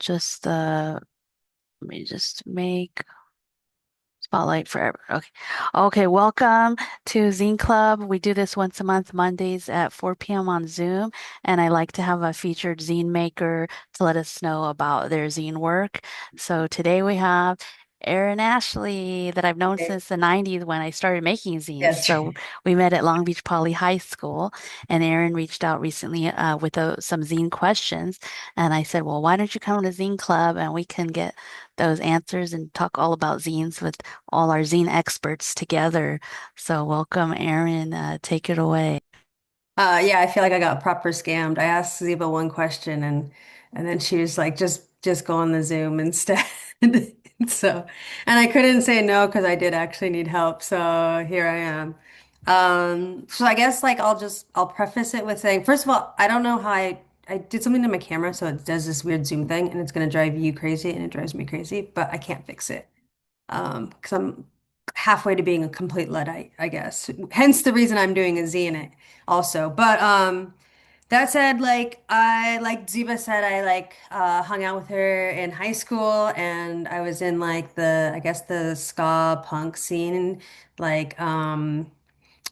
just let me just make spotlight forever. Okay. Okay, welcome to Zine Club. We do this once a month, Mondays at 4 p.m. on Zoom, and I like to have a featured zine maker to let us know about their zine work. So today we have Erin Ashley that I've known Okay. since the 90s when I started making zines. That's So true. we met at Long Beach Poly High School, and Erin reached out recently with some zine questions. And I said, well, why don't you come to Zine Club and we can get those answers and talk all about zines with all our zine experts together. So welcome, Erin. Take it away. Yeah, I feel like I got proper scammed. I asked Ziba one question and then she was like, just go on the Zoom instead. So, and I couldn't say no because I did actually need help. So here I am. So I guess like I'll preface it with saying, first of all, I don't know how I did something to my camera, so it does this weird Zoom thing, and it's gonna drive you crazy, and it drives me crazy, but I can't fix it. Because I'm halfway to being a complete Luddite, I guess. Hence the reason I'm doing a zine also. But that said, like Ziba said, I hung out with her in high school, and I was in like I guess the ska punk scene, like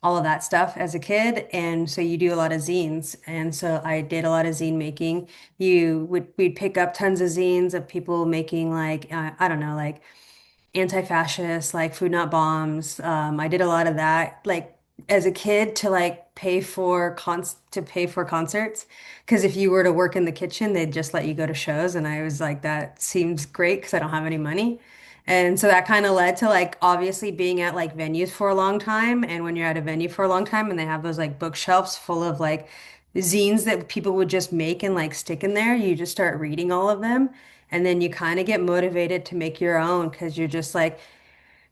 all of that stuff as a kid. And so you do a lot of zines. And so I did a lot of zine making. We'd pick up tons of zines of people making like I don't know, like anti-fascist, like food not bombs. I did a lot of that, like as a kid to like pay for concerts. Because if you were to work in the kitchen, they'd just let you go to shows, and I was like, that seems great because I don't have any money. And so that kind of led to like obviously being at like venues for a long time. And when you're at a venue for a long time and they have those like bookshelves full of like zines that people would just make and like stick in there, you just start reading all of them. And then you kind of get motivated to make your own because you're just like,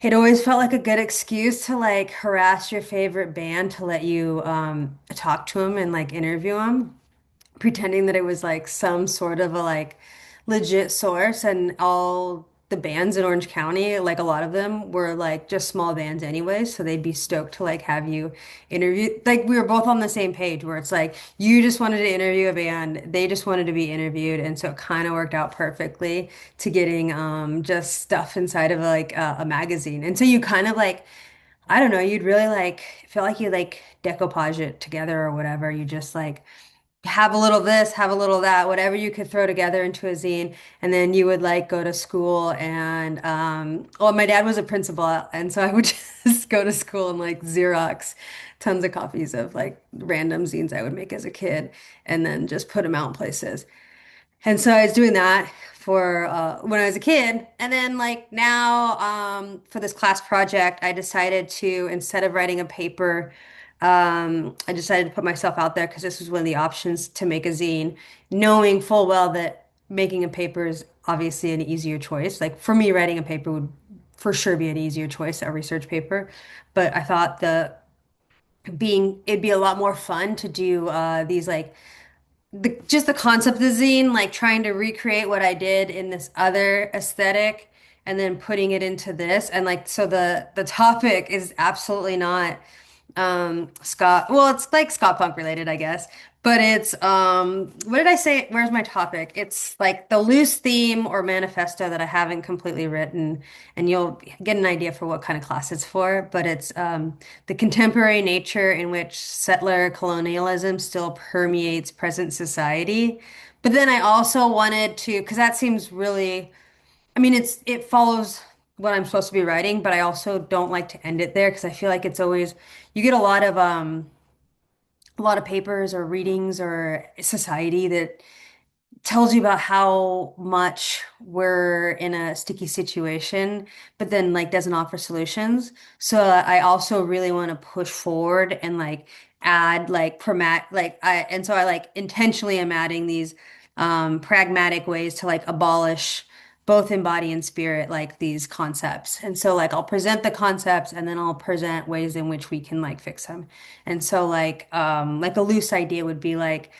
it always felt like a good excuse to like harass your favorite band to let you talk to them and like interview them, pretending that it was like some sort of a like legit source. And all the bands in Orange County, like a lot of them were like just small bands anyway, so they'd be stoked to like have you interview. Like we were both on the same page where it's like you just wanted to interview a band, they just wanted to be interviewed, and so it kind of worked out perfectly to getting just stuff inside of like a magazine. And so you kind of like, I don't know, you'd really like feel like you like decoupage it together or whatever. You just like have a little this, have a little that, whatever you could throw together into a zine. And then you would like go to school and well, my dad was a principal, and so I would just go to school and like Xerox tons of copies of like random zines I would make as a kid and then just put them out in places. And so I was doing that for when I was a kid. And then like now for this class project, I decided to, instead of writing a paper, I decided to put myself out there because this was one of the options to make a zine, knowing full well that making a paper is obviously an easier choice. Like for me, writing a paper would for sure be an easier choice, a research paper. But I thought it'd be a lot more fun to do these like just the concept of the zine, like trying to recreate what I did in this other aesthetic and then putting it into this. And like, so the topic is absolutely not ska. Well, it's like ska punk related, I guess. But it's what did I say? Where's my topic? It's like the loose theme or manifesto that I haven't completely written, and you'll get an idea for what kind of class it's for. But it's the contemporary nature in which settler colonialism still permeates present society. But then I also wanted to, because that seems really, I mean, it follows what I'm supposed to be writing, but I also don't like to end it there because I feel like it's always you get a lot of papers or readings or society that tells you about how much we're in a sticky situation, but then like doesn't offer solutions. So I also really want to push forward and like add like and so I like intentionally am adding these pragmatic ways to like abolish both in body and spirit like these concepts. And so like I'll present the concepts and then I'll present ways in which we can like fix them. And so like a loose idea would be like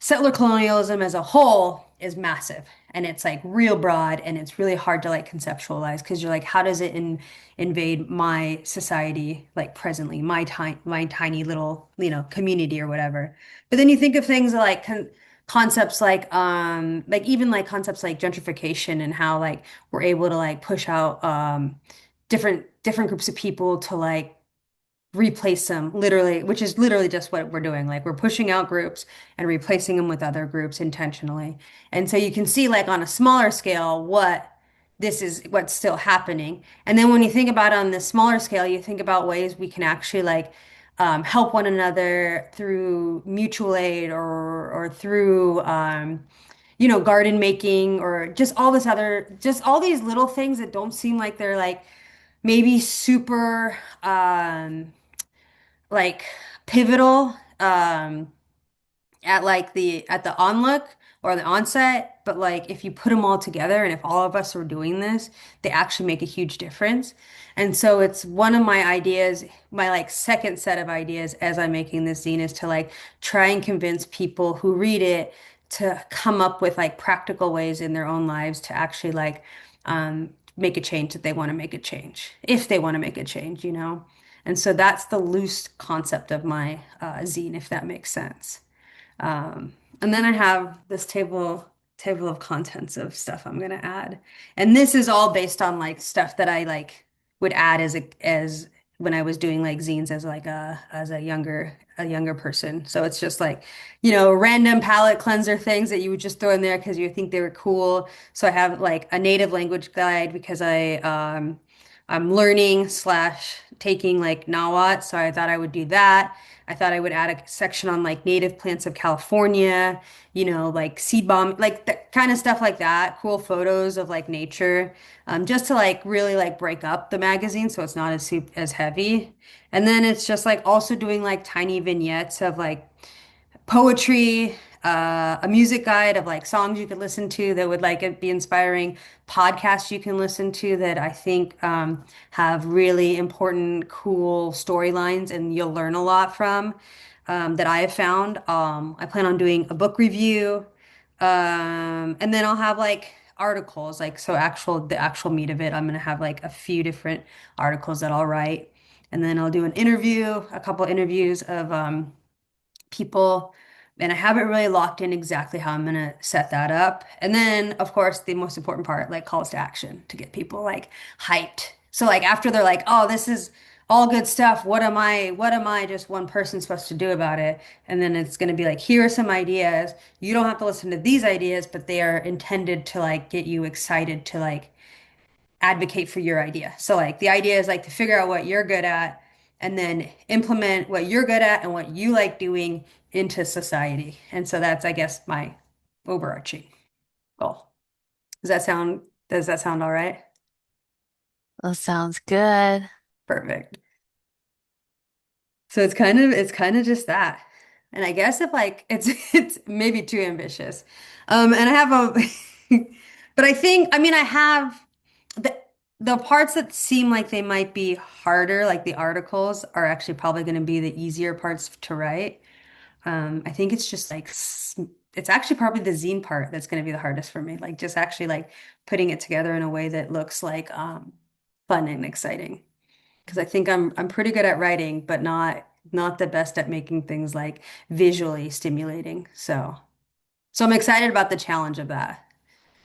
settler colonialism as a whole is massive, and it's like real broad, and it's really hard to like conceptualize because you're like, how does it invade my society like presently, my tiny little, community or whatever. But then you think of things like concepts like even like concepts like gentrification and how like we're able to like push out different groups of people to like replace them literally, which is literally just what we're doing. Like we're pushing out groups and replacing them with other groups intentionally. And so you can see like on a smaller scale what this is what's still happening. And then when you think about it on this smaller scale, you think about ways we can actually like help one another through mutual aid or through garden making or just all this other just all these little things that don't seem like they're like maybe super like pivotal at the onlook or the onset, but like if you put them all together and if all of us were doing this, they actually make a huge difference. And so it's one of my ideas, my like second set of ideas as I'm making this zine is to like try and convince people who read it to come up with like practical ways in their own lives to actually like make a change that they want to make a change, if they want to make a change, you know? And so that's the loose concept of my zine, if that makes sense. Um, and then I have this table of contents of stuff I'm gonna add. And this is all based on like stuff that I like would add as when I was doing like zines as like a younger person. So it's just like, random palette cleanser things that you would just throw in there because you think they were cool. So I have like a native language guide because I'm learning slash taking like Nahuatl, so I thought I would do that. I thought I would add a section on like native plants of California, like seed bomb, like that kind of stuff like that. Cool photos of like nature, just to like really like break up the magazine so it's not as heavy. And then it's just like also doing like tiny vignettes of like poetry, a music guide of like songs you could listen to that would like it be inspiring, podcasts you can listen to that I think have really important, cool storylines and you'll learn a lot from that I have found. I plan on doing a book review, and then I'll have like articles, like so the actual meat of it. I'm gonna have like a few different articles that I'll write, and then I'll do a couple interviews of people. And I haven't really locked in exactly how I'm gonna set that up. And then, of course, the most important part, like calls to action to get people like hyped. So like after they're like, oh, this is all good stuff. What am I just one person supposed to do about it? And then it's gonna be like, here are some ideas. You don't have to listen to these ideas, but they are intended to like get you excited to like advocate for your idea. So like the idea is like to figure out what you're good at and then implement what you're good at and what you like doing into society. And so that's, I guess, my overarching goal. Does that sound all right? That sounds good. Perfect. So it's kind of just that. And I guess if like it's maybe too ambitious. And I have but I mean I have the the parts that seem like they might be harder, like the articles, are actually probably going to be the easier parts to write. I think it's just like it's actually probably the zine part that's going to be the hardest for me. Like just actually like putting it together in a way that looks like fun and exciting. Because I think I'm pretty good at writing, but not the best at making things like visually stimulating. So I'm excited about the challenge of that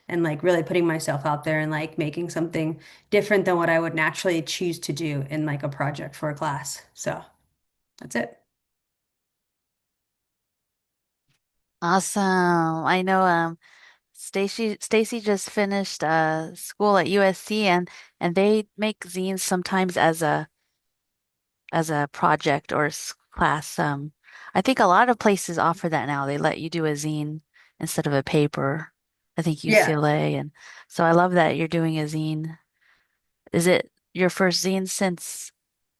and like really putting myself out there and like making something different than what I would naturally choose to do in like a project for a class. So that's it. Awesome. I know Stacy just finished school at USC and they make zines sometimes as a project or class. I think a lot of places offer that now. They let you do a zine instead of a paper. I think Yeah. UCLA, and so I love that you're doing a zine. Is it your first zine since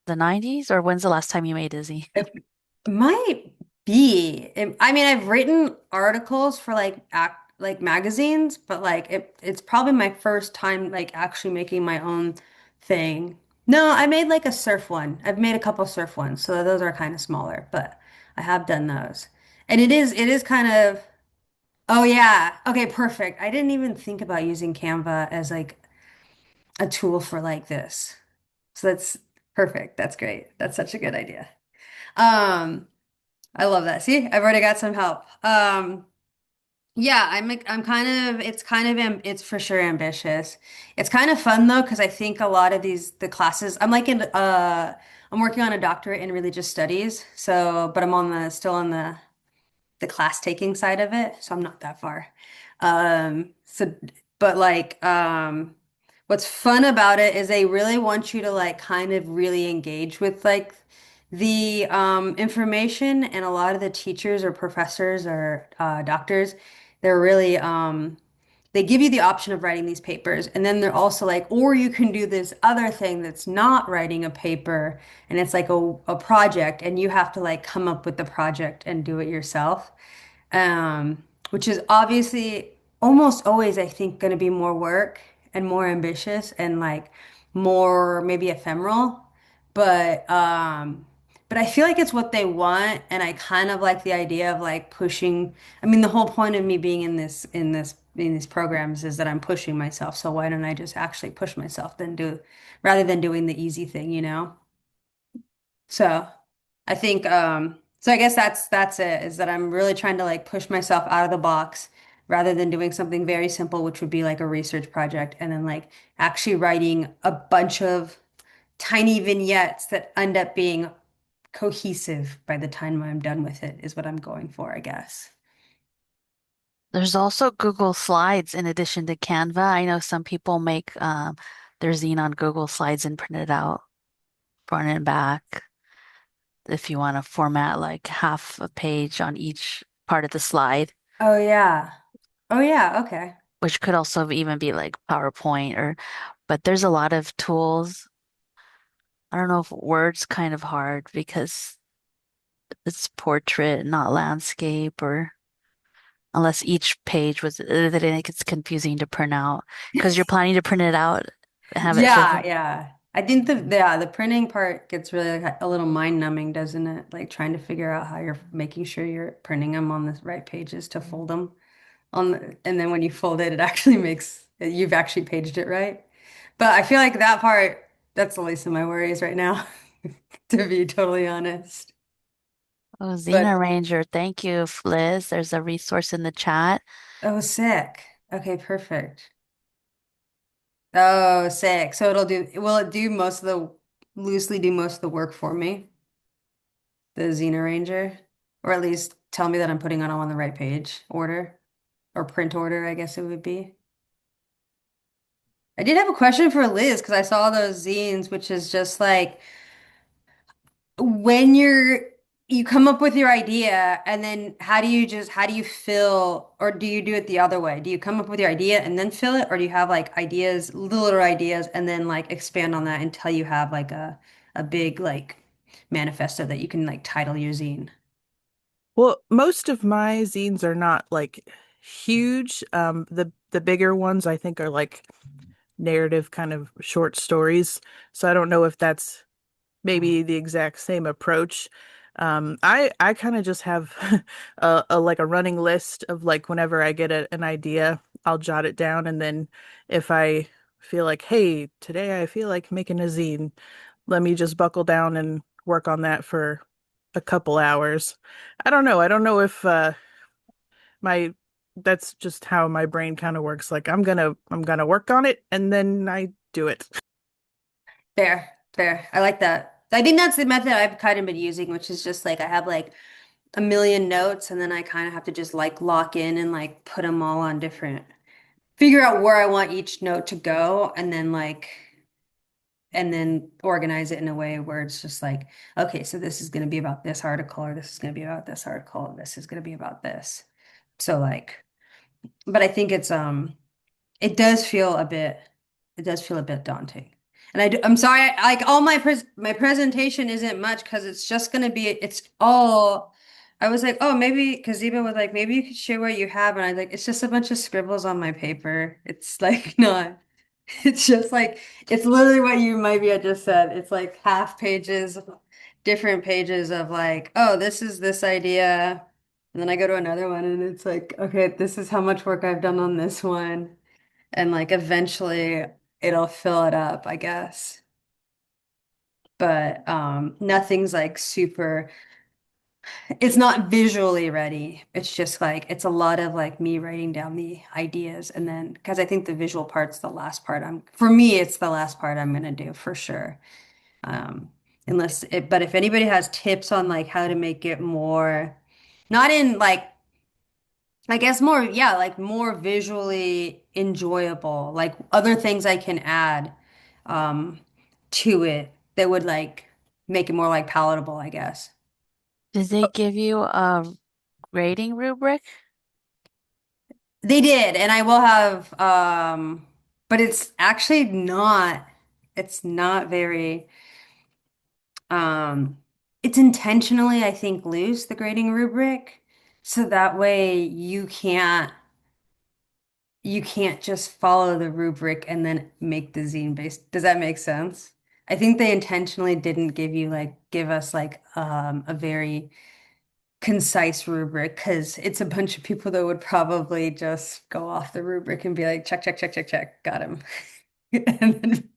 the 90s, or when's the last time you made a zine? It might be. I mean, I've written articles for like magazines, but like it's probably my first time like actually making my own thing. No, I made like a surf one. I've made a couple surf ones, so those are kind of smaller, but I have done those. And it is kind of oh yeah. Okay, perfect. I didn't even think about using Canva as like a tool for like this. So that's perfect. That's great. That's such a good idea. Um I love that. See, I've already got some help. Yeah, I'm kind of it's kind of it's for sure ambitious. It's kind of fun though because I think a lot of the classes I'm working on a doctorate in religious studies. So, but I'm on the still on the class taking side of it, so I'm not that far. So but what's fun about it is they really want you to like kind of really engage with like the information, and a lot of the teachers or professors or doctors, they're really they give you the option of writing these papers, and then they're also like, or you can do this other thing that's not writing a paper, and it's like a project, and you have to like come up with the project and do it yourself, which is obviously almost always, I think, going to be more work and more ambitious and like more maybe ephemeral. But but I feel like it's what they want, and I kind of like the idea of like pushing. I mean, the whole point of me being in these programs is that I'm pushing myself. So why don't I just actually push myself than do rather than doing the easy thing, you know? So I think so I guess that's it, is that I'm really trying to like push myself out of the box rather than doing something very simple, which would be like a research project, and then like actually writing a bunch of tiny vignettes that end up being cohesive by the time I'm done with it is what I'm going for, I guess. There's also Google Slides in addition to Canva. I know some people make their zine on Google Slides and print it out front and back if you want to format like half a page on each part of the slide, Oh yeah. Oh yeah, okay. which could also even be like PowerPoint or, but there's a lot of tools. I don't know if Word's kind of hard because it's portrait, not landscape, or unless each page was, then it gets confusing to print out because you're planning to print it out, have it Yeah, physical. yeah. I think the printing part gets really like a little mind numbing, doesn't it? Like trying to figure out how you're making sure you're printing them on the right pages to fold them and then when you fold it, it actually makes you've actually paged it right. But I feel like that part, that's the least of my worries right now, to be totally honest. Oh, Zine But Arranger. Thank you, Liz. There's a resource in the chat. oh, sick. Okay, perfect. Oh, sick. So will it do most of the loosely do most of the work for me? The Zine Arranger, or at least tell me that I'm putting it on the right page order or print order, I guess it would be. I did have a question for Liz because I saw those zines, which is just like when you come up with your idea, and then how do you fill, or do you do it the other way? Do you come up with your idea and then fill it, or do you have like ideas, little ideas, and then like expand on that until you have like a big like manifesto that you can like title your zine? Well, most of my zines are not like huge. The bigger ones I think are like narrative kind of short stories. So I don't know if that's maybe the exact same approach. I kind of just have a like a running list of like whenever I get an idea, I'll jot it down, and then if I feel like, hey, today I feel like making a zine, let me just buckle down and work on that for a couple hours. I don't know. I don't know if my that's just how my brain kind of works. Like I'm gonna work on it and then I do it. Fair, fair. I like that. I think that's the method I've kind of been using, which is just like I have like a million notes, and then I kind of have to just like lock in and like put them all on different, figure out where I want each note to go, and then and then organize it in a way where it's just like, okay, so this is going to be about this article, or this is going to be about this article, and this is going to be about this. So like, but I think it does feel a bit, it does feel a bit daunting. And I'm sorry, like all my presentation isn't much because it's just gonna be, it's all, I was like, oh, maybe, because Zeba was like, maybe you could share what you have. And I was like, it's just a bunch of scribbles on my paper. It's like not, it's just like, it's literally what you maybe had just said. It's like half pages, different pages of like, oh, this is this idea. And then I go to another one and it's like, okay, this is how much work I've done on this one. And like eventually it'll fill it up, I guess. But nothing's like super. It's not visually ready. It's just like it's a lot of like me writing down the ideas and then because I think the visual part's the last part I'm for me it's the last part I'm gonna do for sure. Um but if anybody has tips on like how to make it more not in like I guess more yeah, like more visually enjoyable, like other things I can add um to it that would like make it more like palatable, I guess. Did they give you a grading rubric? They did, and I will have but it's not very um it's intentionally I think loose the grading rubric so that way you can't just follow the rubric and then make the zine based. Does that make sense? I think they intentionally didn't give us like a very concise rubric because it's a bunch of people that would probably just go off the rubric and be like, check, check, check, check, check, got him. And then,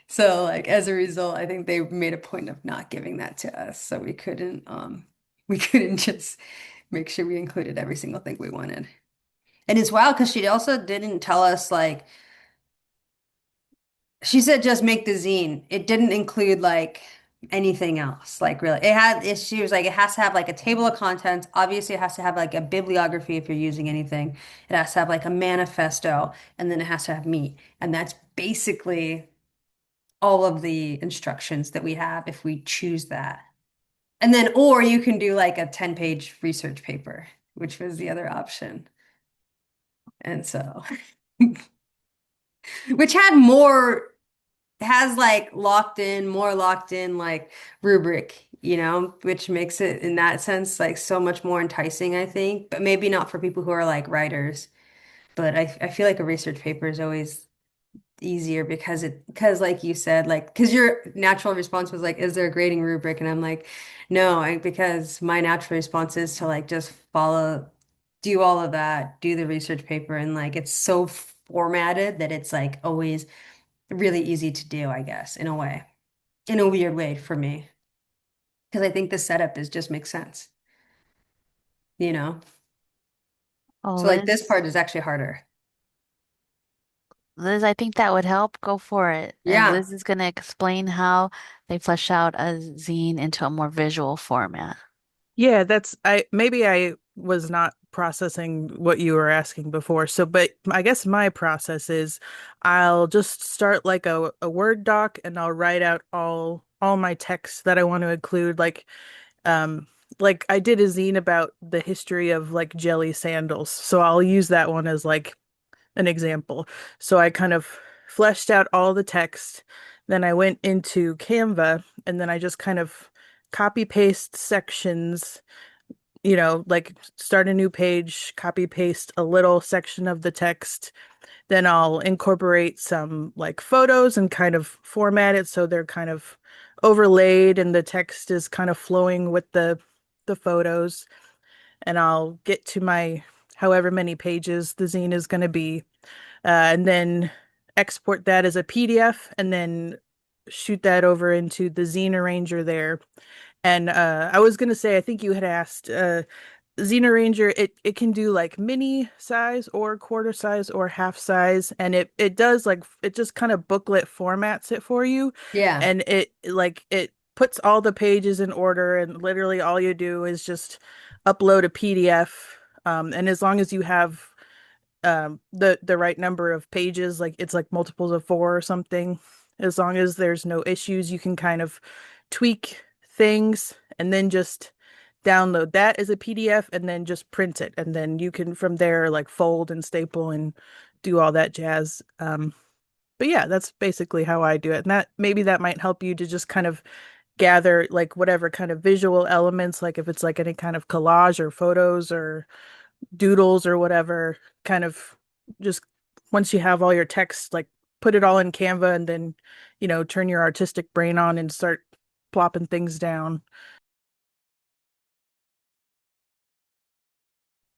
so like as a result, I think they made a point of not giving that to us. So we couldn't just make sure we included every single thing we wanted. And it's wild because she also didn't tell us like she said just make the zine. It didn't include like anything else. Like really, she was like it has to have like a table of contents. Obviously, it has to have like a bibliography if you're using anything. It has to have like a manifesto, and then it has to have meat. And that's basically all of the instructions that we have if we choose that. And then, or you can do like a 10-page research paper, which was the other option. And so, which had more has like more locked in like rubric, which makes it in that sense like so much more enticing, I think. But maybe not for people who are like writers. But I feel like a research paper is always easier because like you said, like because your natural response was like, is there a grading rubric? And I'm like, no, because my natural response is to like just do all of that, do the research paper, and like it's so formatted that it's like always really easy to do, I guess, in a way, in a weird way for me. Because I think the setup is just makes sense, you know? Oh, So like this Liz, part is actually harder. Liz, I think that would help. Go for it. And Yeah. Liz is going to explain how they flesh out a zine into a more visual format. Yeah, that's I maybe I was not processing what you were asking before. So, but I guess my process is I'll just start like a Word doc and I'll write out all my text that I want to include um like I did a zine about the history of like jelly sandals. So I'll use that one as like an example. So I kind of fleshed out all the text. Then I went into Canva and then I just kind of copy paste sections, like start a new page, copy paste a little section of the text. Then I'll incorporate some like photos and kind of format it so they're kind of overlaid and the text is kind of flowing with the photos. And I'll get to my however many pages the zine is going to be, and then export that as a PDF and then shoot that over into the zine arranger there. And I was gonna say, I think you had asked, Zine Arranger, it can do like mini size or quarter size or half size, and it does like it just kind of booklet formats it for you, Yeah. and it puts all the pages in order, and literally all you do is just upload a PDF, and as long as you have the right number of pages, like it's like multiples of four or something, as long as there's no issues, you can kind of tweak things and then just download that as a PDF and then just print it. And then you can from there like fold and staple and do all that jazz. But yeah, that's basically how I do it. And that maybe that might help you to just kind of gather like whatever kind of visual elements, like if it's like any kind of collage or photos or doodles or whatever, kind of just once you have all your text, like put it all in Canva and then, turn your artistic brain on and start plopping things down.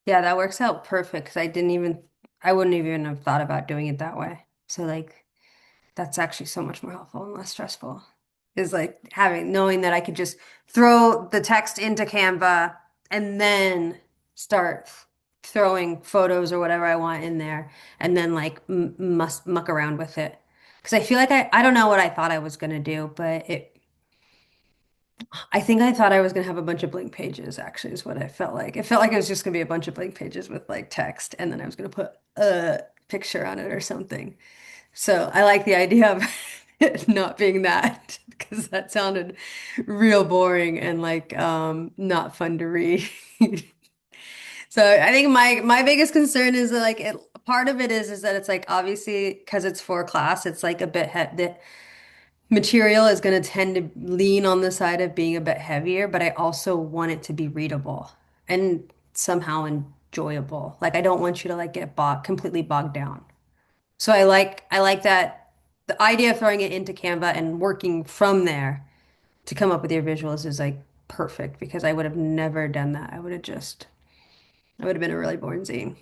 Yeah, that works out perfect because I wouldn't even have thought about doing it that way. So like that's actually so much more helpful and less stressful. is like knowing that I could just throw the text into Canva and then start throwing photos or whatever I want in there and then like must muck around with it. Because I feel like I don't know what I thought I was gonna do, but I think I thought I was gonna have a bunch of blank pages, actually, is what I felt like. It felt like it was just gonna be a bunch of blank pages with like text, and then I was gonna put a picture on it or something. So I like the idea of it not being that because that sounded real boring and like not fun to read. So I think my biggest concern is that like part of it is that it's like obviously because it's for class, it's like a bit the material is going to tend to lean on the side of being a bit heavier, but I also want it to be readable and somehow enjoyable. Like I don't want you to like get completely bogged down. So I like that the idea of throwing it into Canva and working from there to come up with your visuals is like perfect because I would have never done that. I would have been a really boring zine.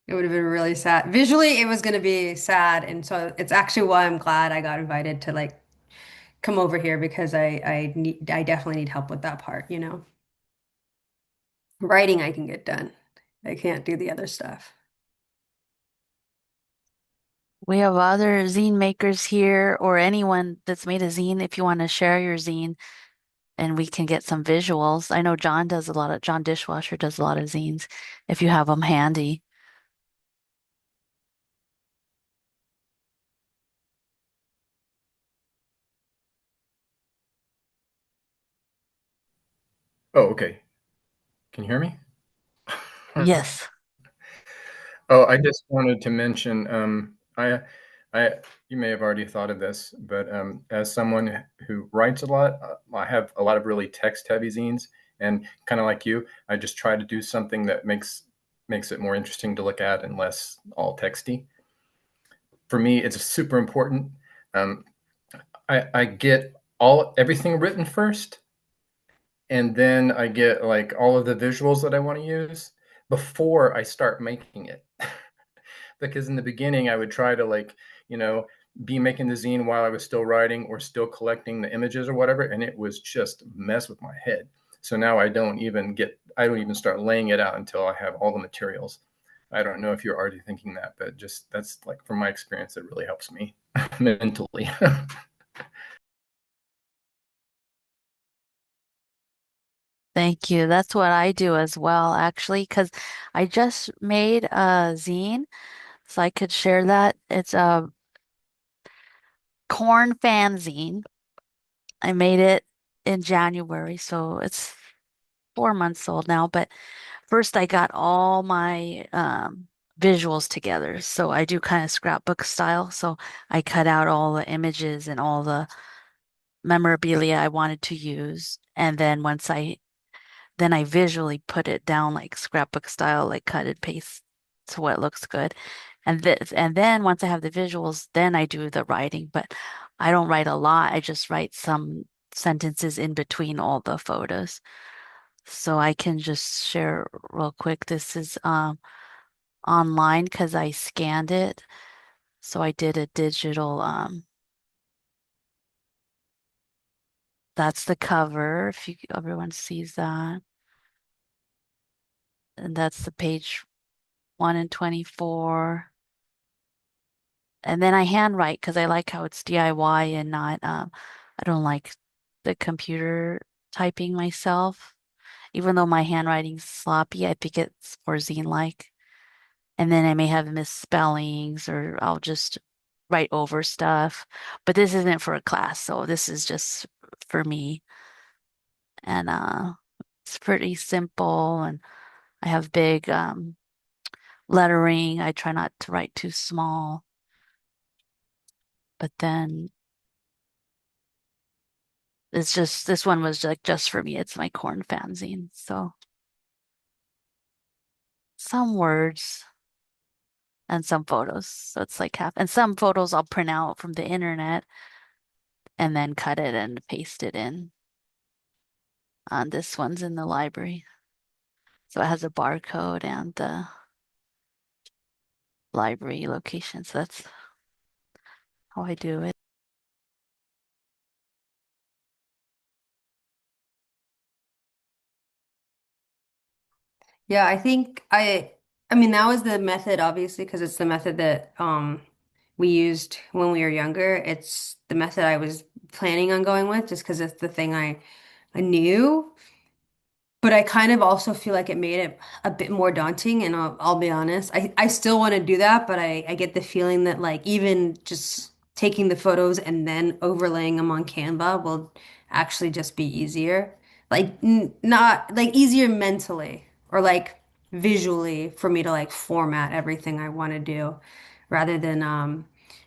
It would have been really sad. Visually, it was going to be sad, and so it's actually why I'm glad I got invited to like come over here because I definitely need help with that part, you know. Writing I can get done. I can't do the other stuff. We have other zine makers here or anyone that's made a zine if you want to share your zine and we can get some visuals. I know John Dishwasher does a lot of zines if you have them handy. Oh, okay. Can you hear me? Yes. Oh, I just wanted to mention, I, you may have already thought of this, but as someone who writes a lot, I have a lot of really text-heavy zines, and kind of like you, I just try to do something that makes it more interesting to look at and less all texty. For me, it's super important. Um, I get everything written first, and then I get like all of the visuals that I want to use before I start making it. Because in the beginning I would try to like, you know, be making the zine while I was still writing or still collecting the images or whatever, and it was just mess with my head. So now I don't even start laying it out until I have all the materials. I don't know if you're already thinking that, but just that's like from my experience, it really helps me mentally. Thank you. That's what I do as well, actually, because I just made a zine, so I could share that. It's a corn fanzine. I made it in January, so it's 4 months old now. But first, I got all my visuals together. So I do kind of scrapbook style. So I cut out all the images and all the memorabilia I wanted to use. And then I visually put it down like scrapbook style, like cut and paste so it looks good. And then once I have the visuals, then I do the writing, but I don't write a lot. I just write some sentences in between all the photos. So I can just share real quick. This is online because I scanned it. So I did a digital that's the cover if you everyone sees that. And that's the page 1 and 24. And then I handwrite because I like how it's DIY and not I don't like the computer typing myself. Even though my handwriting's sloppy, I think it's more zine-like. And then I may have misspellings or I'll just write over stuff. But this isn't for a class, so this is just for me. And it's pretty simple and I have big lettering. I try not to write too small. But then it's just this one was like just for me. It's my corn fanzine. So some words and some photos. So it's like half and some photos I'll print out from the internet and then cut it and paste it in. This one's in the library. So it has a barcode and the library location. So that's how I do it. Yeah, I mean that was the method obviously because it's the method that we used when we were younger. It's the method I was planning on going with just because it's the thing I knew. But I kind of also feel like it made it a bit more daunting, and I'll be honest. I still want to do that, but I get the feeling that like even just taking the photos and then overlaying them on Canva will actually just be easier. Like n not like easier mentally or like visually for me to like format everything I want to do rather than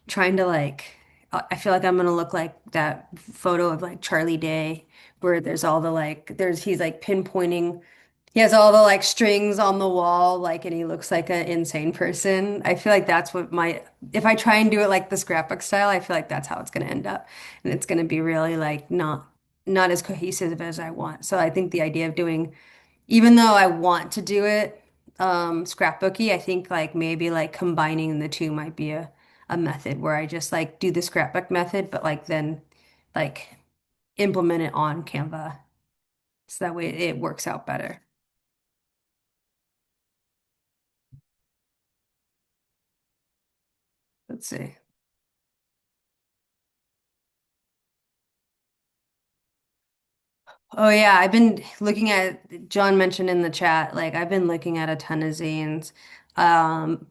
trying to like I feel like I'm gonna look like that photo of like Charlie Day where there's all the like he's like pinpointing he has all the like strings on the wall like and he looks like an insane person. I feel like that's what my if I try and do it like the scrapbook style, I feel like that's how it's gonna end up. And it's gonna be really like not as cohesive as I want. So I think the idea of doing even though I want to do it scrapbooky, I think like maybe like combining the two might be a method where I just like do the scrapbook method, but like then like implement it on Canva. So that way it works out better. Let's see. Oh yeah, I've been looking at John mentioned in the chat, like I've been looking at a ton of zines.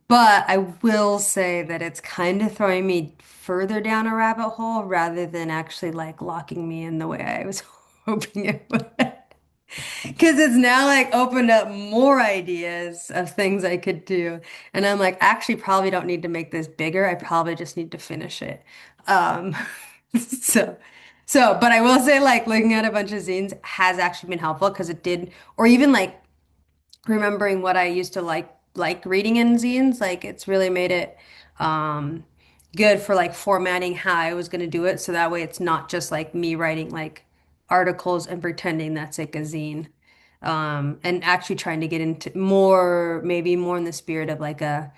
But I will say that it's kind of throwing me further down a rabbit hole rather than actually like locking me in the way I was hoping it would. Because it's now like opened up more ideas of things I could do. And I'm like, actually, probably don't need to make this bigger. I probably just need to finish it. Um, so, but I will say, like, looking at a bunch of zines has actually been helpful because it did, or even like remembering what I used to like reading in zines, like it's really made it um good for like formatting how I was going to do it so that way it's not just like me writing like articles and pretending that's like a zine. And actually trying to get into more maybe more in the spirit of like a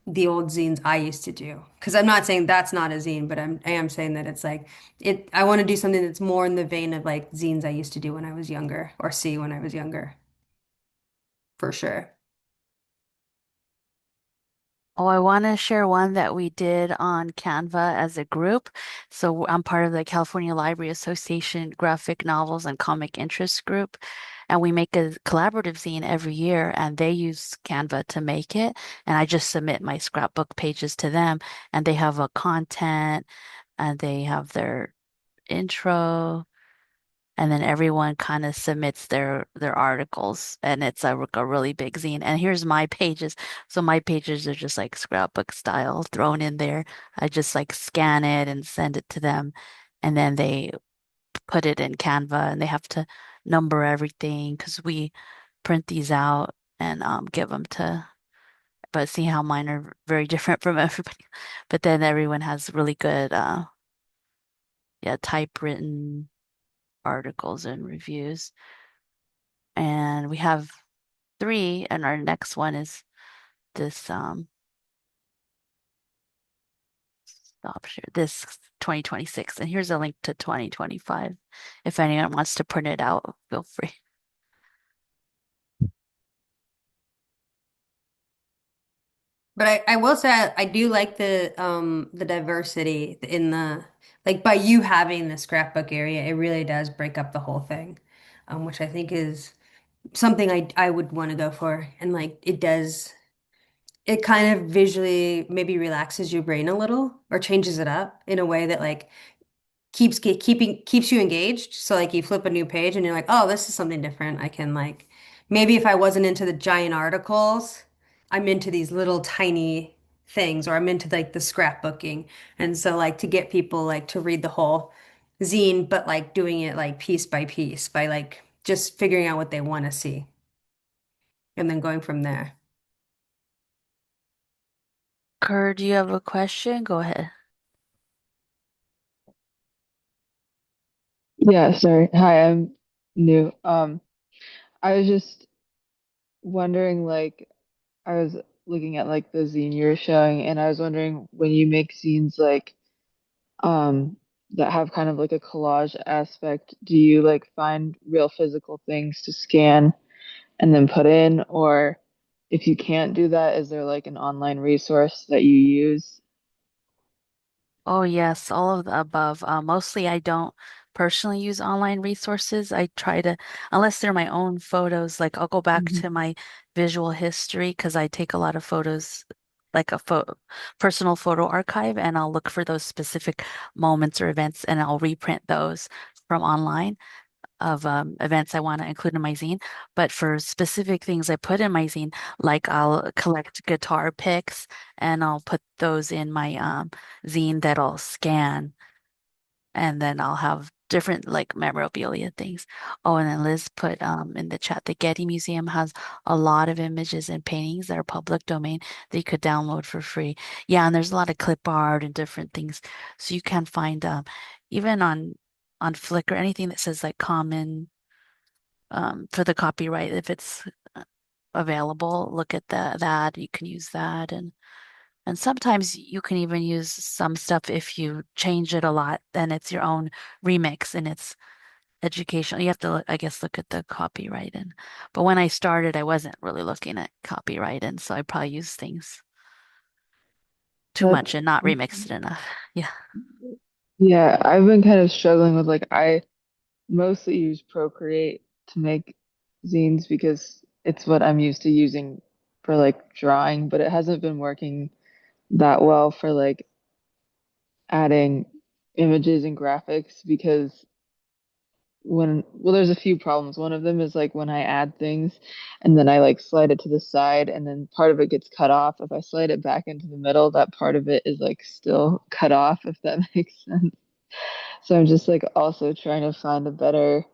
the old zines I used to do. Because I'm not saying that's not a zine, but I am saying that it's like it I want to do something that's more in the vein of like zines I used to do when I was younger or see when I was younger, for sure. Oh, I want to share one that we did on Canva as a group. So I'm part of the California Library Association graphic novels and comic interest group. And we make a collaborative zine every year, and they use Canva to make it. And I just submit my scrapbook pages to them, and they have a content and they have their intro, and then everyone kind of submits their articles, and it's a really big zine. And here's my pages. So my pages are just like scrapbook style thrown in there. I just like scan it and send it to them, and then they put it in Canva, and they have to number everything because we print these out and give them to. But see how mine are very different from everybody. But then everyone has really good, yeah, typewritten articles and reviews. And we have three, and our next one is this stop share this 2026. And here's a link to 2025. If anyone wants to print it out, feel free. But I will say I do like the diversity in the like by you having the scrapbook area, it really does break up the whole thing, which I think is something I would want to go for. And like it does, it kind of visually maybe relaxes your brain a little or changes it up in a way that like keeps you engaged. So like you flip a new page and you're like, oh, this is something different. I can like maybe if I wasn't into the giant articles, I'm into these little tiny things, or I'm into like the scrapbooking. And so like to get people like to read the whole zine, but like doing it like piece by piece by like just figuring out what they want to see and then going from there. Kerr, do you have a question? Go ahead. Yeah, sorry. Hi, I'm new. I was just wondering, like, I was looking at like the zine you were showing, and I was wondering when you make zines like that have kind of like a collage aspect, do you like find real physical things to scan and then put in? Or if you can't do that, is there like an online resource that you use? Oh, yes, all of the above. Mostly I don't personally use online resources. I try to, unless they're my own photos, like I'll go back Mhm. to my visual history because I take a lot of photos, like a personal photo archive, and I'll look for those specific moments or events and I'll reprint those from online of events I want to include in my zine. But for specific things I put in my zine, like I'll collect guitar picks and I'll put those in my zine that I'll scan, and then I'll have different like memorabilia things. Oh, and then Liz put in the chat, the Getty Museum has a lot of images and paintings that are public domain that you could download for free. Yeah, and there's a lot of clip art and different things. So you can find even on Flickr, anything that says like common for the copyright, if it's available, look at that. You can use that, and sometimes you can even use some stuff if you change it a lot, then it's your own remix and it's educational. You have to, I guess, look at the copyright. And but when I started, I wasn't really looking at copyright, and so I probably used things too much That's and not remixed it enough. Yeah. Yeah, I've been kind of struggling with like I mostly use Procreate to make zines because it's what I'm used to using for like drawing, but it hasn't been working that well for like adding images and graphics because there's a few problems. One of them is like when I add things and then I like slide it to the side and then part of it gets cut off. If I slide it back into the middle, that part of it is like still cut off, if that makes sense. So I'm just like also trying to find a better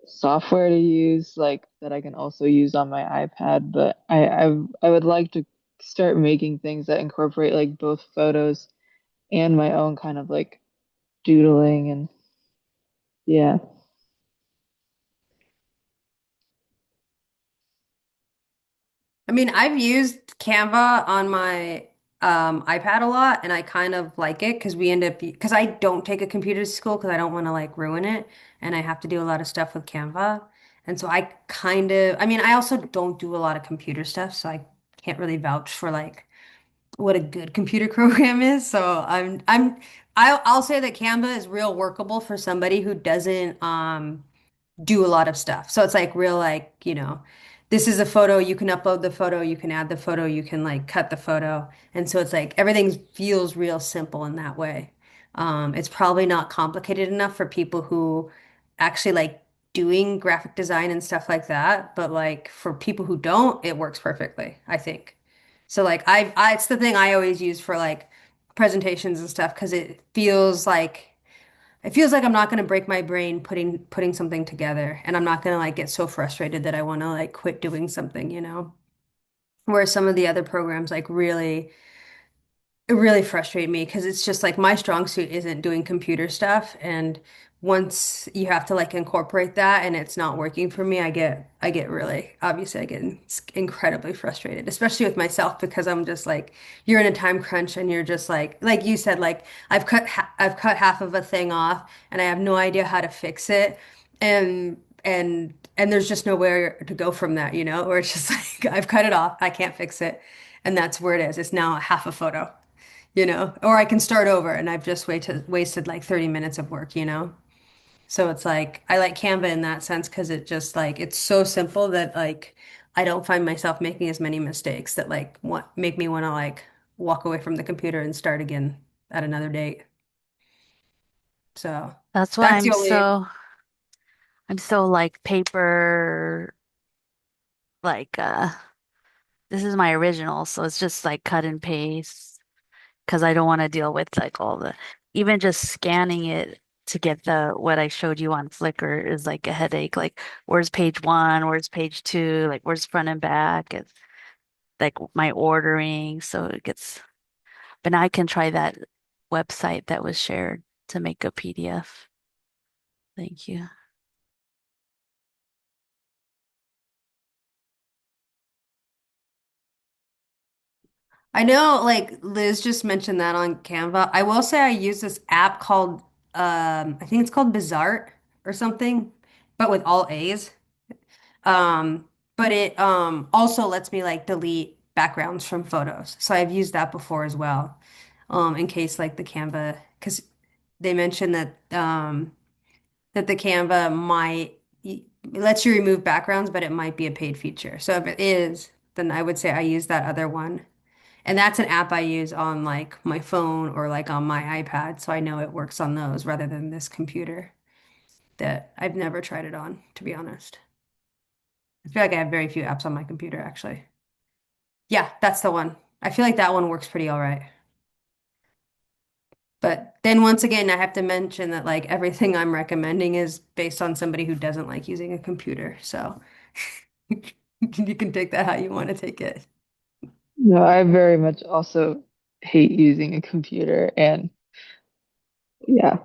software to use, like that I can also use on my iPad. But I would like to start making things that incorporate like both photos and my own kind of like doodling and yeah. I mean, I've used Canva on my iPad a lot, and I kind of like it because we end up because I don't take a computer to school because I don't want to like ruin it, and I have to do a lot of stuff with Canva, and so I kind of, I mean, I also don't do a lot of computer stuff, so I can't really vouch for like what a good computer program is. So I'll say that Canva is real workable for somebody who doesn't do a lot of stuff. So it's like real like, this is a photo, you can upload the photo, you can add the photo, you can like cut the photo. And so it's like everything feels real simple in that way. It's probably not complicated enough for people who actually like doing graphic design and stuff like that, but like for people who don't, it works perfectly, I think. So like it's the thing I always use for like presentations and stuff because it feels like I'm not going to break my brain putting something together, and I'm not going to like get so frustrated that I want to like quit doing something. Whereas some of the other programs like really it really frustrated me because it's just like my strong suit isn't doing computer stuff, and once you have to like incorporate that and it's not working for me, I get really obviously I get incredibly frustrated, especially with myself because I'm just like you're in a time crunch and you're just like you said, like I've cut half of a thing off and I have no idea how to fix it, and there's just nowhere to go from that, or it's just like I've cut it off, I can't fix it, and that's where it is. It's now half a photo, or I can start over and I've just wasted like 30 minutes of work. So it's like I like Canva in that sense because it just like it's so simple that like I don't find myself making as many mistakes that like make me want to like walk away from the computer and start again at another date. So That's why that's the only I'm so like paper like this is my original, so it's just like cut and paste because I don't want to deal with like all the even just scanning it to get the what I showed you on Flickr is like a headache. Like where's page one, where's page two, like where's front and back, it's like my ordering, so it gets but now I can try that website that was shared to make a PDF. Thank you. I know like Liz just mentioned that on Canva. I will say I use this app called I think it's called Bizart or something, but with all A's. Um, but it also lets me like delete backgrounds from photos. So I've used that before as well. In case like the Canva, because they mentioned that the Canva might it lets you remove backgrounds, but it might be a paid feature. So if it is, then I would say I use that other one. And that's an app I use on like my phone or like on my iPad, so I know it works on those rather than this computer that I've never tried it on, to be honest. I feel like I have very few apps on my computer, actually. Yeah, that's the one. I feel like that one works pretty all right. But then once again, I have to mention that like everything I'm recommending is based on somebody who doesn't like using a computer. So you can take that how you want to take it. No, I very much also hate using a computer, and yeah,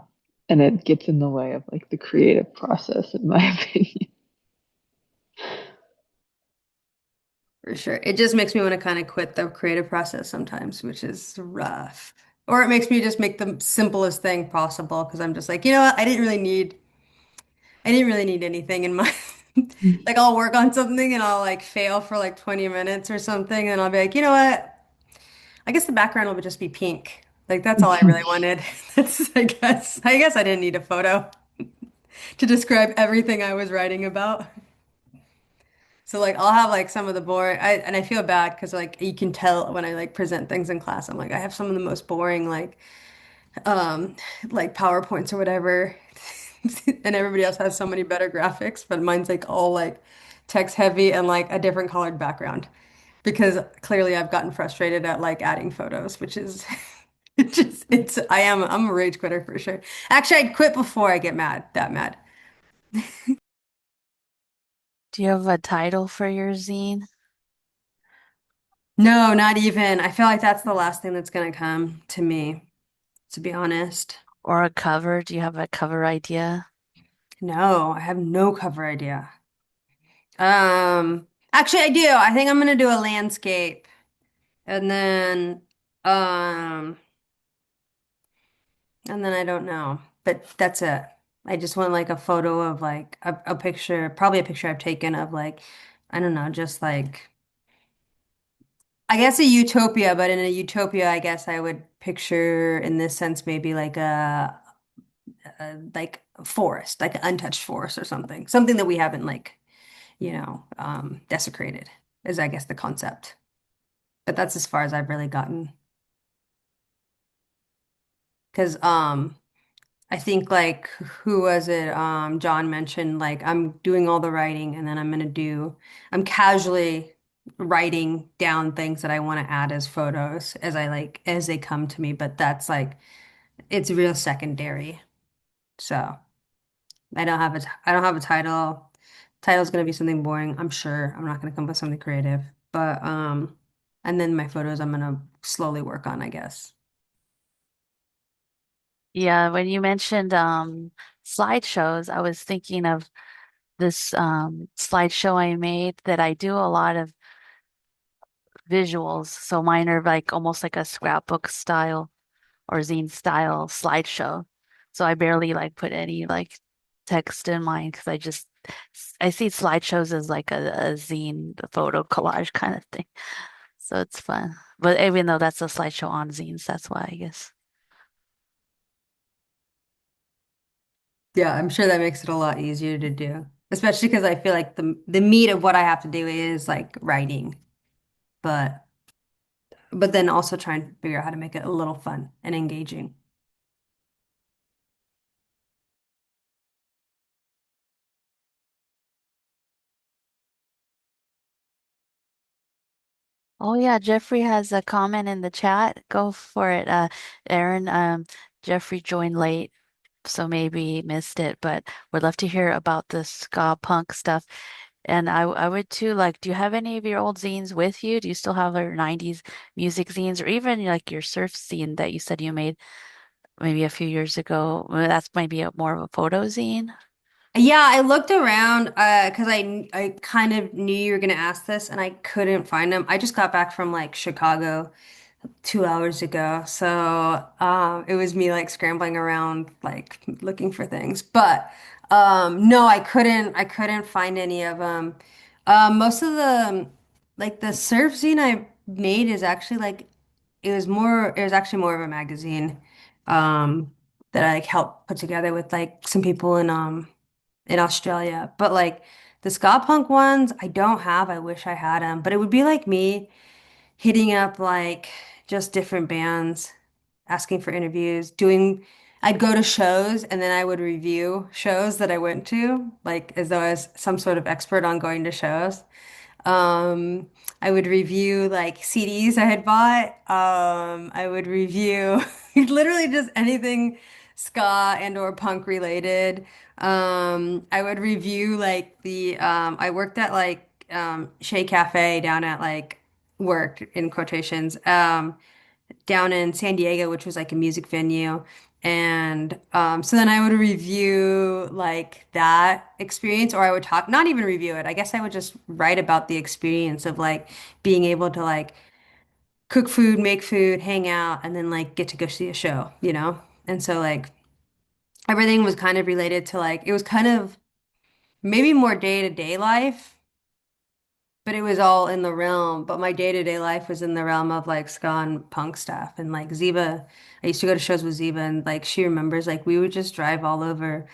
and it gets in the way of like the creative process, in my opinion. For sure. It just makes me want to kind of quit the creative process sometimes, which is rough. Or it makes me just make the simplest thing possible because I'm just like, you know what? I didn't really need anything in my like I'll work on something and I'll like fail for like 20 minutes or something and I'll be like, you know what? I guess the background will just be pink. Like that's all I really wanted. That's I guess I didn't need a photo to describe everything I was writing about. So like I'll have like some of the boring and I feel bad because like you can tell when I like present things in class, I'm like I have some of the most boring um like PowerPoints or whatever. And everybody else has so many better graphics, but mine's like all like text heavy and like a different colored background. Because clearly I've gotten frustrated at like adding photos, which is I'm a rage quitter for sure. Actually, I'd quit before I get that mad. Do you have a title for your zine No, not even. I feel like that's the last thing that's gonna come to me, to be honest. or a cover? Do you have a cover idea? No, I have no cover idea. Actually I do. I think I'm gonna do a landscape and um then I don't know. But that's it. I just want like a photo of like a picture, probably a picture I've taken of like, I don't know, just like I guess a utopia, but in a utopia, I guess I would picture in this sense maybe like like a forest, like an untouched forest or something. Something that we haven't like, desecrated is I guess the concept. But that's as far as I've really gotten. Because I think like who was it? John mentioned like I'm doing all the writing and then I'm casually writing down things that I want to add as photos as they come to me, but that's like it's real secondary. So I don't have a title. Title's gonna be something boring, I'm sure. I'm not gonna come up with something creative. But and then my photos I'm gonna slowly work on, I guess. Yeah, when you mentioned slideshows, I was thinking of this slideshow I made that I do a lot of visuals. So mine are like almost like a scrapbook style or zine style slideshow. So I barely like put any like text in mine because I see slideshows as like a zine photo collage kind of thing. So it's fun. But even though that's a slideshow on zines, that's why I guess. Yeah, I'm sure that makes it a lot easier to do. Especially because I feel like the meat of what I have to do is like writing, but then also trying to figure out how to make it a little fun and engaging. Oh yeah, Jeffrey has a comment in the chat. Go for it, Erin. Jeffrey joined late, so maybe missed it, but would love to hear about the ska punk stuff. And I would too, like, do you have any of your old zines with you? Do you still have your 90s music zines or even like your surf zine that you said you made maybe a few years ago? Well, that's maybe more of a photo zine. Yeah, I looked around because I kind of knew you were gonna ask this and I couldn't find them. I just got back from like Chicago 2 hours ago. So it was me like scrambling around like looking for things. But no, I couldn't find any of them. Most of the like the surf zine I made is actually like it was actually more of a magazine um that I like helped put together with like some people in Australia. But like the ska punk ones I don't have. I wish I had them, but it would be like me hitting up like just different bands, asking for interviews, I'd go to shows and then I would review shows that I went to, like as though I was some sort of expert on going to shows. Um, I would review like CDs I had bought. I would review literally just anything ska and or punk related. I would review like I worked at like Chez Cafe down at like work in quotations down in San Diego, which was like a music venue. And so then I would review like that experience, or I would talk, not even review it. I guess I would just write about the experience of like being able to like cook food, make food, hang out, and then like get to go see a show, you know? And so like everything was kind of related to like, it was kind of maybe more day-to-day life, but it was all in the realm. But my day-to-day life was in the realm of like ska and punk stuff. And like Ziva, I used to go to shows with Ziva, and like she remembers like we would just drive all over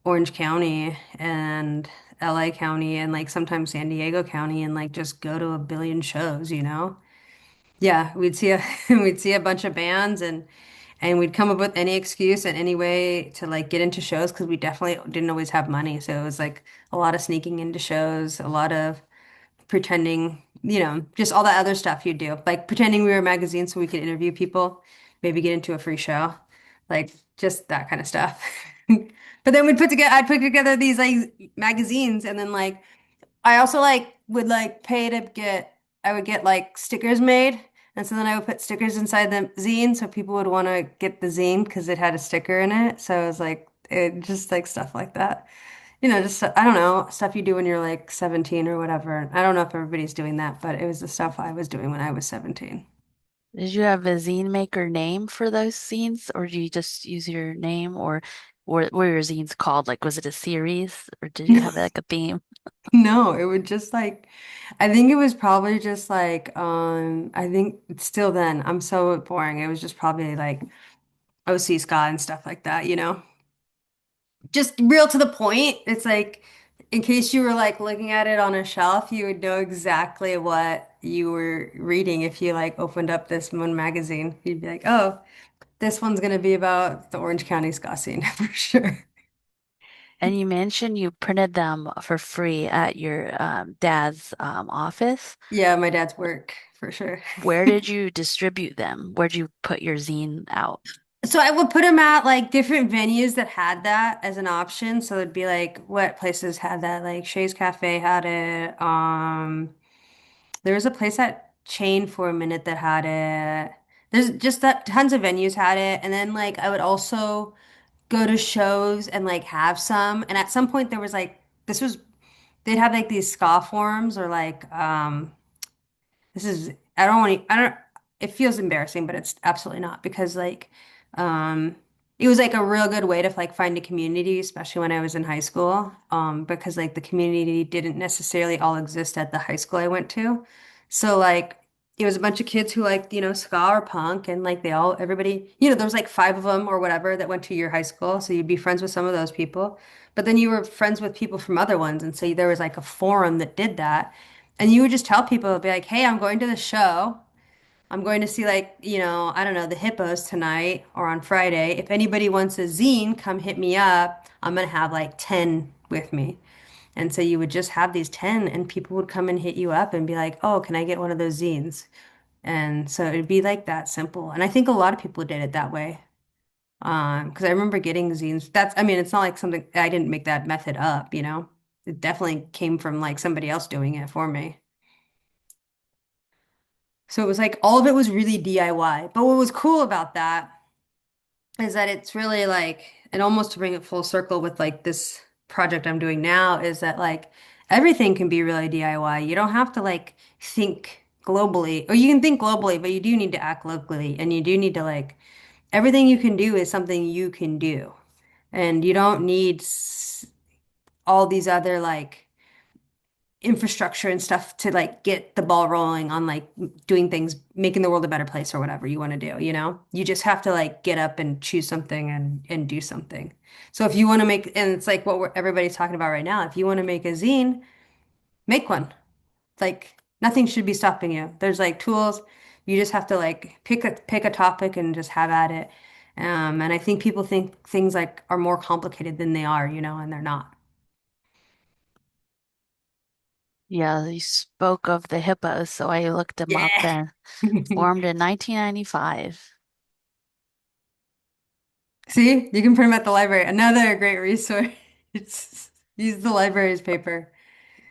Orange County and LA County and like sometimes San Diego County and like just go to a billion shows, you know? Yeah, we'd see a we'd see a bunch of bands and we'd come up with any excuse and any way to like get into shows because we definitely didn't always have money. So it was like a lot of sneaking into shows, a lot of pretending, just all that other stuff you do, like pretending we were a magazine so we could interview people, maybe get into a free show, like just that kind of stuff. But then I'd put together these like magazines, and then like I also like would like pay to I would get like stickers made. And so then I would put stickers inside the zine so people would want to get the zine because it had a sticker in it. So it was like, it just like stuff like that. Just, I don't know, stuff you do when you're like 17 or whatever. I don't know if everybody's doing that, but it was the stuff I was doing when I was 17. Did you have a zine maker name for those scenes, or do you just use your name, or what were your zines called? Like, was it a series, or did you have like a theme? No, it would just like, I think it was probably just like, I think still then, I'm so boring. It was just probably like OC Scott and stuff like that, you know? Just real to the point. It's like, in case you were like looking at it on a shelf, you would know exactly what you were reading if you like opened up this one magazine. You'd be like, oh, this one's gonna be about the Orange County ska scene for sure. And you mentioned you printed them for free at your dad's office. Yeah, my dad's work for sure. Where did you distribute them? Where did you put your zine out? So I would put them at like different venues that had that as an option. So it'd be like what places had that? Like Shays Cafe had it. There was a place at Chain for a minute that had it. There's just that tons of venues had it. And then like I would also go to shows and like have some. And at some point there was like they'd have like these ska forums or like this is I don't it feels embarrassing, but it's absolutely not because like um it was like a real good way to like find a community, especially when I was in high school. Because like the community didn't necessarily all exist at the high school I went to. So like it was a bunch of kids who liked, ska or punk and like everybody, there was like five of them or whatever that went to your high school. So you'd be friends with some of those people. But then you were friends with people from other ones. And so there was like a forum that did that. And you would just tell people, be like, hey, I'm going to the show. I'm going to see like, I don't know, the Hippos tonight or on Friday. If anybody wants a zine, come hit me up. I'm gonna have like 10 with me. And so you would just have these 10 and people would come and hit you up and be like, oh, can I get one of those zines? And so it'd be like that simple. And I think a lot of people did it that way. Because I remember getting zines. I mean, it's not like something I didn't make that method up, you know? It definitely came from like somebody else doing it for me. So it was like all of it was really DIY. But what was cool about that is that it's really like, and almost to bring it full circle with like this project I'm doing now, is that like everything can be really DIY. You don't have to like think globally, or you can think globally, but you do need to act locally, and you do need to like everything you can do is something you can do, and you don't need all these other like infrastructure and stuff to like get the ball rolling on like doing things, making the world a better place or whatever you want to do, you know? You just have to like get up and choose something and do something. So if you want to make, and it's like what everybody's talking about right now, if you want to make a zine, make one. Like nothing should be stopping you. There's like tools. You just have to like pick a topic and just have at it. And I think people think things like are more complicated than they are, you know, and they're not. Yeah, you spoke of the hippos, so I looked them up Yeah. and formed in 1995. See, you can print them at the library. Another great resource. Use the library's paper.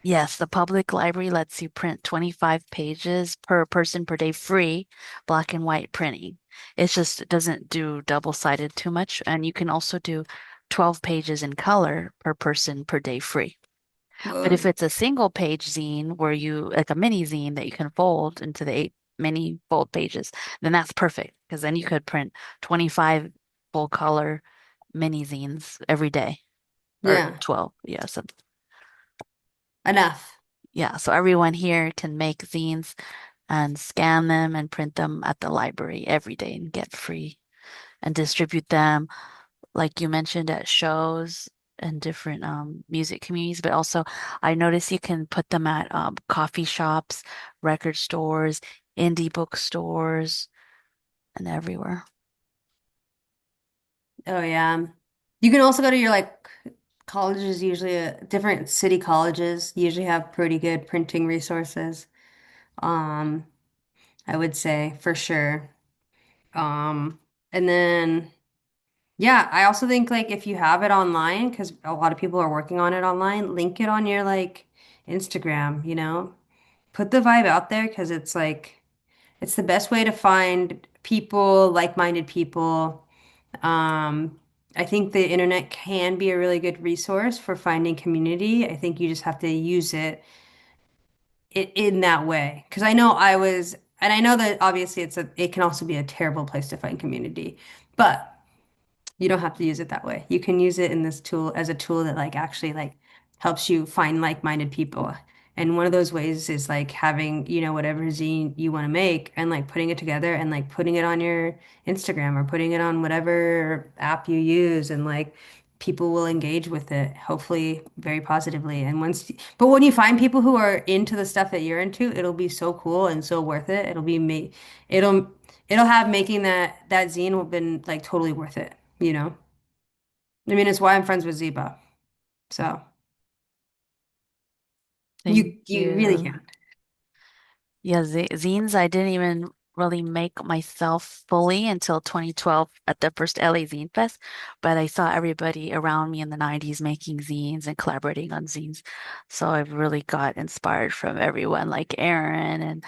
Yes, the public library lets you print 25 pages per person per day free, black and white printing. It's just it doesn't do double-sided too much, and you can also do 12 pages in color per person per day free. But if Whoa. it's a single page zine where you like a mini zine that you can fold into the 8 mini fold pages, then that's perfect because then you could print 25 full color mini zines every day or Yeah, 12. Yeah, so enough. yeah, so everyone here can make zines and scan them and print them at the library every day and get free and distribute them, like you mentioned, at shows and different music communities. But also, I noticed you can put them at coffee shops, record stores, indie bookstores, and everywhere. Oh yeah. You can also go to your like colleges usually different city colleges usually have pretty good printing resources. Um, I would say for sure. Um, and then yeah, I also think like if you have it online, because a lot of people are working on it online, link it on your like Instagram, you know? Put the vibe out there because it's like it's the best way to find people, like-minded people. Um, I think the internet can be a really good resource for finding community. I think you just have to use it in that way. Because I know I was, and I know that obviously it can also be a terrible place to find community, but you don't have to use it that way. You can use it in this tool as a tool that like actually like helps you find like-minded people. And one of those ways is like having, you know, whatever zine you want to make and like putting it together and like putting it on your Instagram or putting it on whatever app you use and like people will engage with it, hopefully very positively. And but when you find people who are into the stuff that you're into, it'll be so cool and so worth it. It'll it'll have making that zine been like totally worth it, you know? I mean, it's why I'm friends with Zeba. So Thank you really you. can. Yeah, zines, I didn't even really make myself fully until 2012 at the first LA Zine Fest, but I saw everybody around me in the 90s making zines and collaborating on zines. So I really got inspired from everyone like Erin and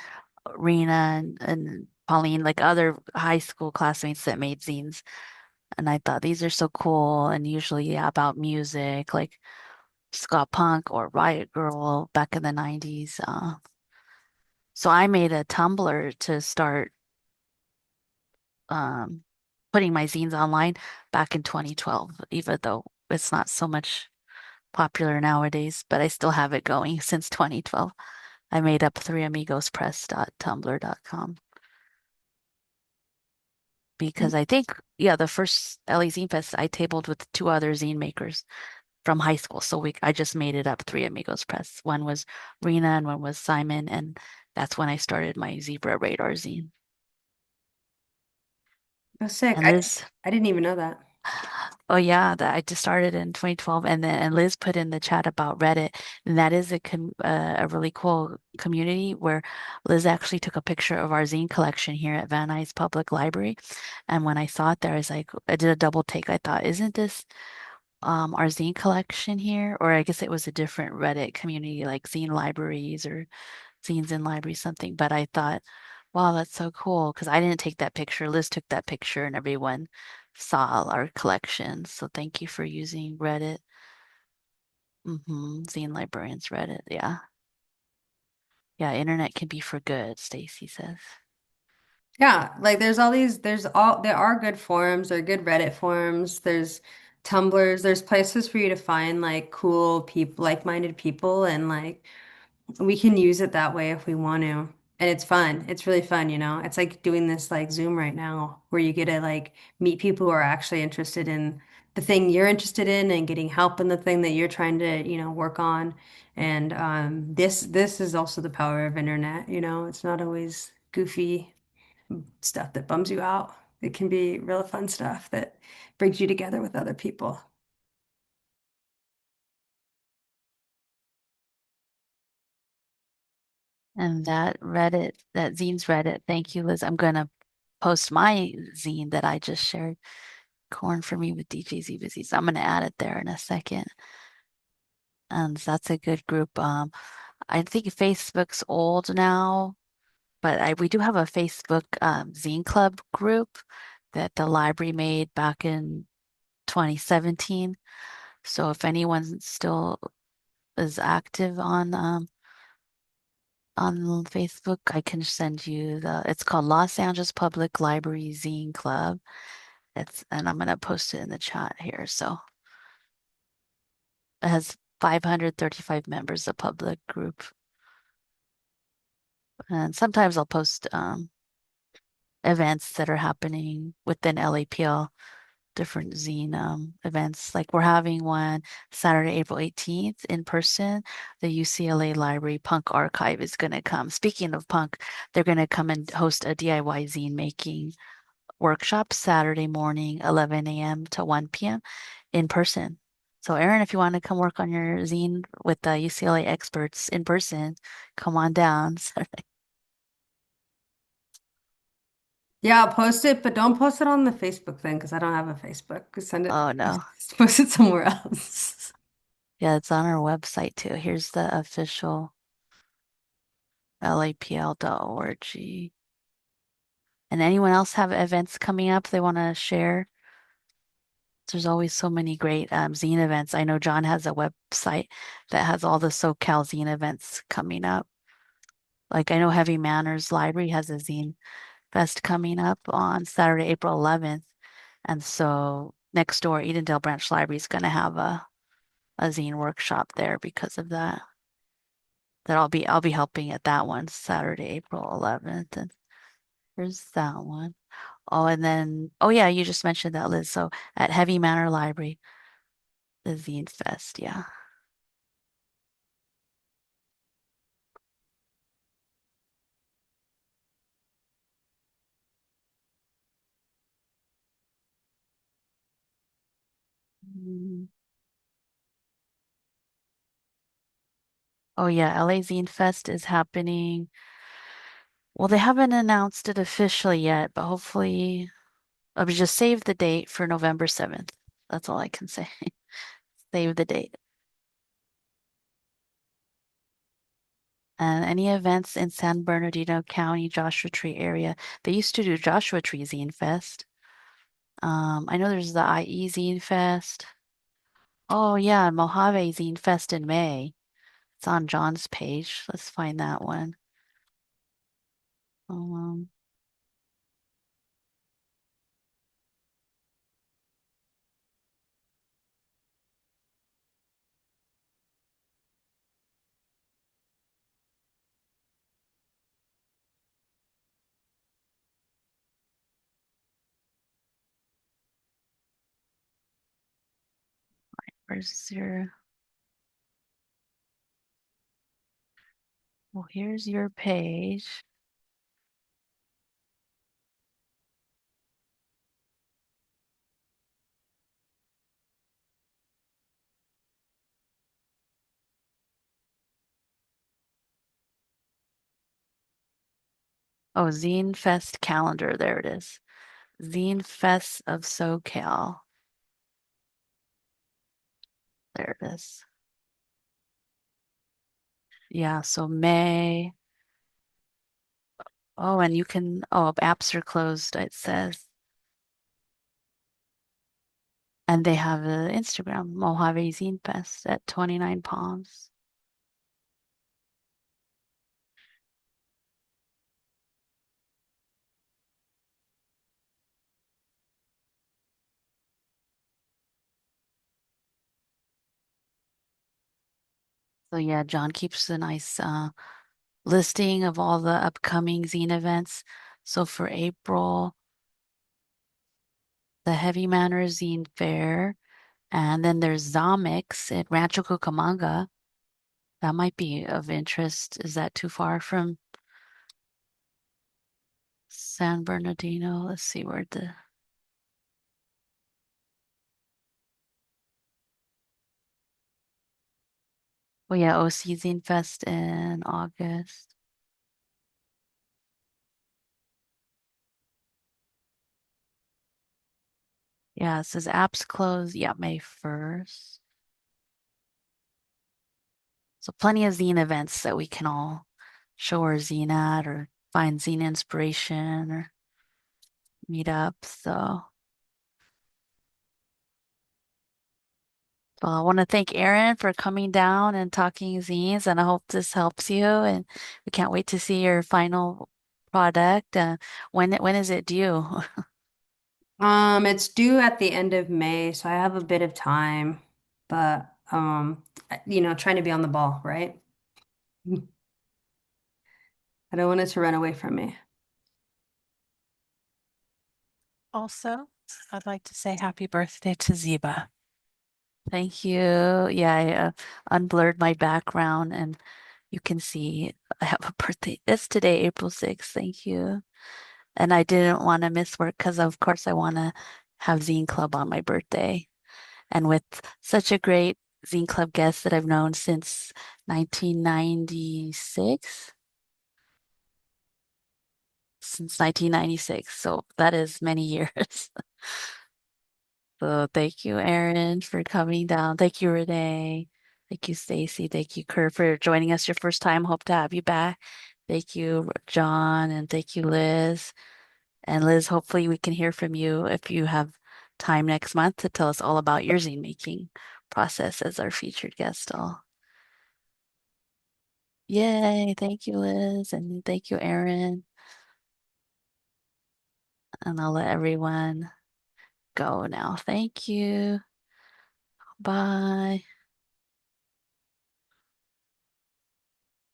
Rena and Pauline, like other high school classmates that made zines. And I thought these are so cool and usually yeah, about music, like ska punk or Riot Girl back in the 90s. So I made a Tumblr to start um, putting my zines online back in 2012, even though it's not so much popular nowadays, but I still have it going since 2012. I made up threeamigospress.tumblr.com because I think, yeah, the first LA Zine Fest I tabled with two other zine makers from high school. So I just made it up Three Amigos Press. One was Rena and one was Simon, and that's when I started my Zebra Radar zine. Oh, sick. And Liz, I didn't even know that. oh yeah, that I just started in 2012, and then and Liz put in the chat about Reddit, and that is a really cool community where Liz actually took a picture of our zine collection here at Van Nuys Public Library, and when I saw it there, I was like, I did a double take. I thought, isn't this our zine collection here? Or I guess it was a different Reddit community, like zine libraries or zines in libraries, something. But I thought, wow, that's so cool because I didn't take that picture. Liz took that picture and everyone saw our collection. So thank you for using Reddit. Zine librarians Reddit. Yeah. Yeah, internet can be for good, Stacy says. Yeah, like there are good forums, there are good Reddit forums, there's Tumblrs, there's places for you to find like cool people, like-minded people, and like we can use it that way if we want to. And it's fun. It's really fun, you know. It's like doing this like Zoom right now where you get to like meet people who are actually interested in the thing you're interested in and getting help in the thing that you're trying to, work on. And this is also the power of internet, you know. It's not always goofy stuff that bums you out. It can be real fun stuff that brings you together with other people. And that zine's Reddit. Thank you, Liz. I'm gonna post my zine that I just shared. Corn for me with DJZ Busy. So I'm gonna add it there in a second. And that's a good group. I think Facebook's old now, but we do have a Facebook Zine Club group that the library made back in 2017. So if anyone still is active on Facebook, I can send you it's called Los Angeles Public Library Zine Club. And I'm gonna post it in the chat here. So it has 535 members, the public group. And sometimes I'll post events that are happening within LAPL, different zine events. Like we're having one Saturday, April 18th in person. The UCLA Library Punk Archive is going to come. Speaking of punk, they're going to come and host a DIY zine making workshop Saturday morning, 11 a.m. to 1 p.m. in person. So, Erin, if you want to come work on your zine with the UCLA experts in person, come on down. Yeah, I'll post it, but don't post it on the Facebook thing because I don't have a Facebook. Send it, Oh no. post it somewhere else. Yeah, it's on our website too. Here's the official lapl.org. And anyone else have events coming up they want to share? There's always so many great zine events. I know John has a website that has all the SoCal zine events coming up. Like I know Heavy Manners Library has a zine fest coming up on Saturday, April 11th. And so next door, Edendale Branch Library is going to have a zine workshop there because of that. That I'll be helping at that one Saturday, April 11th. And there's that one. Oh, and then oh yeah, you just mentioned that, Liz. So at Heavy Manor Library, the Zine Fest, yeah. Mm. Oh yeah, LA Zine Fest is happening. Well, they haven't announced it officially yet, but hopefully I'll just save the date for November 7th. That's all I can say. Save the date. And any events in San Bernardino County, Joshua Tree area. They used to do Joshua Tree Zine Fest. I know there's the IE Zine Fest. Oh yeah, Mojave Zine Fest in May. It's on John's page. Let's find that one. Um, where's your? Well, here's your page. Oh, Zine Fest calendar. There it is. Zine Fest of SoCal. There it is. Yeah, so May. Oh, and you can, oh, apps are closed, it says. And they have an Instagram, Mojave Zine Fest at 29 Palms. So yeah, John keeps a nice listing of all the upcoming zine events. So for April, the Heavy Manor Zine Fair, and then there's Zomix at Rancho Cucamonga. That might be of interest. Is that too far from San Bernardino? Let's see where the. Oh yeah, OC Zine Fest in August. Yeah, it says apps close. Yeah, May 1st. So plenty of zine events that we can all show our zine at or find zine inspiration or meet up. So I want to thank Erin for coming down and talking zines, and I hope this helps you. And we can't wait to see your final product. When is it due? It's due at the end of May, so I have a bit of time, but trying to be on the ball, right? I don't want it to run away from me. Also, I'd like to say happy birthday to Ziba. Thank you. Yeah, I unblurred my background and you can see I have a birthday. It's today, April 6th. Thank you. And I didn't want to miss work because, of course, I want to have Zine Club on my birthday. And with such a great Zine Club guest that I've known since 1996, since 1996. So that is many years. So thank you, Erin, for coming down. Thank you, Renee. Thank you, Stacy. Thank you, Kurt, for joining us your first time. Hope to have you back. Thank you, John, and thank you, Liz. And Liz, hopefully we can hear from you if you have time next month to tell us all about your zine making process as our featured guest. All. Yay. Thank you, Liz. And thank you, Erin. And I'll let everyone go now. Thank you. Bye.